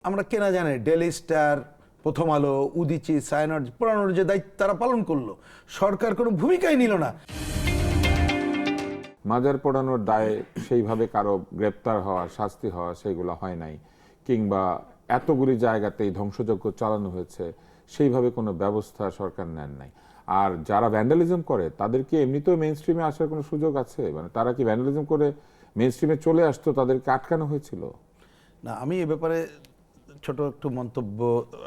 আমরা কেনা জানি ডেইলি স্টার, প্রথম আলো, উদীচি, সায়নট পড়ানোর যে দায়িত্ব তারা পালন করলো, সরকার কোনো ভূমিকাই নিল না। মাজার পোড়ানোর দায়ে সেইভাবে কারো গ্রেপ্তার হওয়া, শাস্তি হওয়া সেগুলো হয় নাই, কিংবা এতগুলি জায়গাতেই ধ্বংসযজ্ঞ চালানো হয়েছে, সেইভাবে কোনো ব্যবস্থা সরকার নেন নাই। আর যারা ভ্যান্ডালিজম করে তাদেরকে এমনিতেও মেইন স্ট্রিমে আসার কোনো সুযোগ আছে? মানে তারা কি ভ্যান্ডালিজম করে মেইন স্ট্রিমে চলে আসতো, তাদেরকে আটকানো হয়েছিল? না, আমি এ ব্যাপারে ছোট একটু মন্তব্য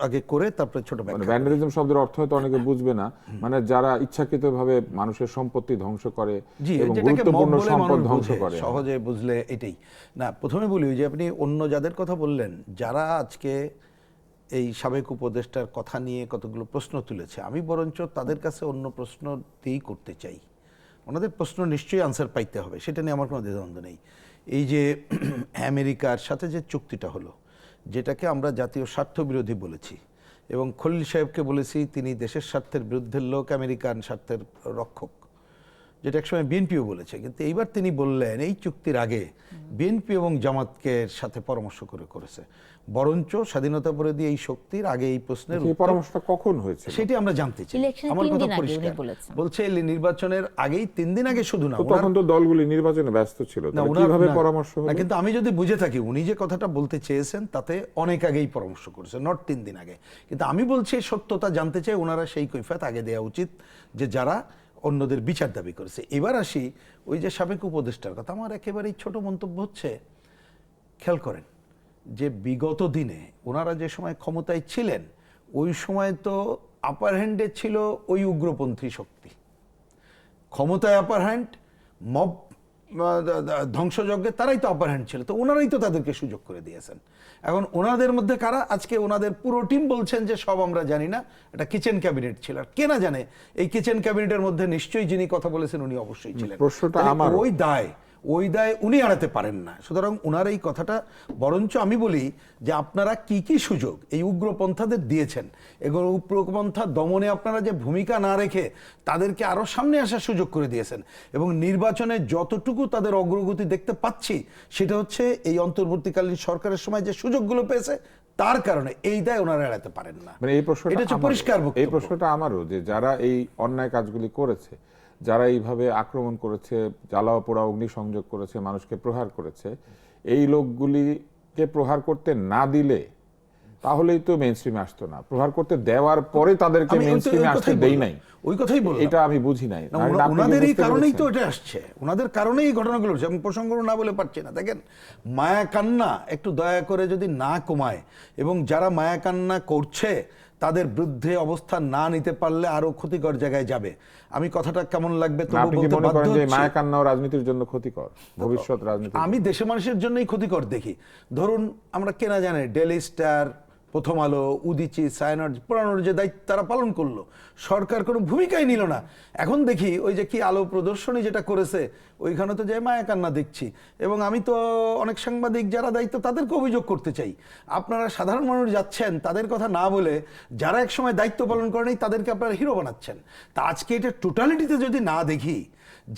আগে করে তারপরে ছোট মানে ভ্যান্ডালিজম শব্দের অর্থ হয়তো অনেকে বুঝবে না, মানে যারা ইচ্ছাকৃতভাবে মানুষের সম্পত্তি ধ্বংস করে এবং গুরুত্বপূর্ণ সম্পদ ধ্বংস করে, সহজে বুঝলে এটাই না। প্রথমে বলি যে আপনি অন্য যাদের কথা বললেন, যারা আজকে এই সাবেক উপদেষ্টার কথা নিয়ে কতগুলো প্রশ্ন তুলেছে, আমি বরঞ্চ তাদের কাছে অন্য প্রশ্ন দিয়েই করতে চাই। ওনাদের প্রশ্ন নিশ্চয়ই আনসার পাইতে হবে, সেটা নিয়ে আমার কোনো দ্বিধাদ্বন্দ্ব নেই। এই যে আমেরিকার সাথে যে চুক্তিটা হলো, যেটাকে আমরা জাতীয় স্বার্থ বিরোধী বলেছি এবং খলিল সাহেবকে বলেছি তিনি দেশের স্বার্থের বিরুদ্ধের লোক, আমেরিকান স্বার্থের রক্ষক, যেটা একসময় বিএনপিও বলেছে। কিন্তু এইবার তিনি বললেন এই চুক্তির আগে বিএনপি এবং জামাতকে সাথে পরামর্শ করেছে, বরঞ্চ স্বাধীনতা পরিধি এই শক্তির আগে এই প্রশ্নের পরামর্শটা কখন হয়েছে সেটি আমরা জানতে চাই। আমার কথা পরিষ্কার, বলছে নির্বাচনের আগেই 3 দিন আগে, শুধু না তখন তো দলগুলি নির্বাচনে ব্যস্ত ছিল, কিভাবে পরামর্শ হলো? না, কিন্তু আমি যদি বুঝে থাকি উনি যে কথাটা বলতে চেয়েছেন তাতে অনেক আগেই পরামর্শ করেছে, নট 3 দিন আগে। কিন্তু আমি বলছি সত্যতা জানতে চাই, ওনারা সেই কৈফিয়ত আগে দেওয়া উচিত যে যারা অন্যদের বিচার দাবি করেছে। এবার আসি ওই যে সাবেক উপদেষ্টার কথা। আমার একেবারেই ছোট মন্তব্য হচ্ছে, খেয়াল করেন যে বিগত দিনে ওনারা যে সময় ক্ষমতায় ছিলেন, ওই সময় তো আপার হ্যান্ডে ছিল ওই উগ্রপন্থী শক্তি, ক্ষমতায় আপার হ্যান্ড, মব ধ্বংসযজ্ঞে তারাই তো আপার হ্যান্ড ছিল, তো ওনারাই তো তাদেরকে সুযোগ করে দিয়েছেন। এখন ওনাদের মধ্যে কারা? আজকে ওনাদের পুরো টিম বলছেন যে সব আমরা জানি না, এটা কিচেন ক্যাবিনেট ছিল। আর কে না জানে, এই কিচেন ক্যাবিনেটের মধ্যে নিশ্চয়ই যিনি কথা বলেছেন উনি অবশ্যই ছিলেন। প্রশ্নটা আমার, ওই দায় উনি এড়াতে পারেন না। সুতরাং ওনার এই কথাটা, বরঞ্চ আমি বলি যে আপনারা কি কি সুযোগ এই উগ্রপন্থাদের দিয়েছেন, এগুলো উগ্রপন্থা দমনে আপনারা যে ভূমিকা না রেখে তাদেরকে আরো সামনে আসার সুযোগ করে দিয়েছেন। এবং নির্বাচনে যতটুকু তাদের অগ্রগতি দেখতে পাচ্ছি সেটা হচ্ছে এই অন্তর্বর্তীকালীন সরকারের সময় যে সুযোগগুলো পেয়েছে তার কারণে এই দায় ওনারা এড়াতে পারেন না। মানে এই প্রশ্নটা পরিষ্কার, এই প্রশ্নটা আমারও, যে যারা এই অন্যায় কাজগুলি করেছে, যারা এইভাবে আক্রমণ করেছে, জ্বালাও পোড়া অগ্নিসংযোগ করেছে, মানুষকে প্রহার করেছে, এই লোকগুলিকে প্রহার করতে না দিলে তাহলেই তো মেইনস্ট্রিমে আসতো না। প্রহার করতে দেওয়ার পরে তাদেরকে মেইনস্ট্রিমে আসতে দেই নাই, ওই কথাই বললাম। এটা আমি বুঝি নাই। ওনাদের এই কারণেই তো এটা আসছে, ওনাদের কারণেই এই ঘটনাগুলো হচ্ছে। আমি প্রসঙ্গ না বলে পারছি না। দেখেন, মায়া কান্না একটু দয়া করে যদি না কমায় এবং যারা মায়া কান্না করছে তাদের বিরুদ্ধে অবস্থান না নিতে পারলে আরো ক্ষতিকর জায়গায় যাবে। আমি কথাটা কেমন লাগবে তবু বলতে বাধ্য হচ্ছি, মায়া কান্নাও রাজনীতির জন্য ক্ষতিকর, ভবিষ্যৎ রাজনীতি আমি দেশের মানুষের জন্যই ক্ষতিকর দেখি। ধরুন আমরা কেনা জানি ডেইলি স্টার, প্রথম আলো, উদীচি, সায়নট পড়ানোর যে দায়িত্ব তারা পালন করলো, সরকার কোনো ভূমিকাই নিল না। এখন দেখি ওই যে কি আলো প্রদর্শনী যেটা করেছে, ওইখানে তো যে মায়া কান্না দেখছি। এবং আমি তো অনেক সাংবাদিক যারা দায়িত্ব তাদেরকে অভিযোগ করতে চাই, আপনারা সাধারণ মানুষ যাচ্ছেন তাদের কথা না বলে যারা একসময় দায়িত্ব পালন করেনি তাদেরকে আপনারা হিরো বানাচ্ছেন। তা আজকে এটা টোটালিটিতে যদি না দেখি,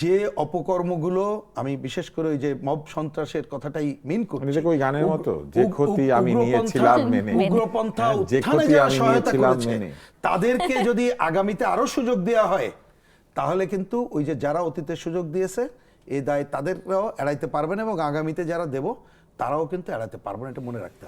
যে অপকর্মগুলো, আমি বিশেষ করে ওই যে মব সন্ত্রাসের কথাটাই মিন করছি, ওই গানের মতো, যে ক্ষতি আমি নিয়েছিলাম মেনে, উগ্রপন্থা উত্থানে যারা সহায়তা করেছে তাদেরকে যদি আগামীতে আরো সুযোগ দেওয়া হয়, তাহলে কিন্তু ওই যে যারা অতীতে সুযোগ দিয়েছে এই দায় তাদেরও এড়াইতে পারবেন এবং আগামীতে যারা দেব তারাও কিন্তু এড়াতে পারবেন, এটা মনে রাখতে হবে।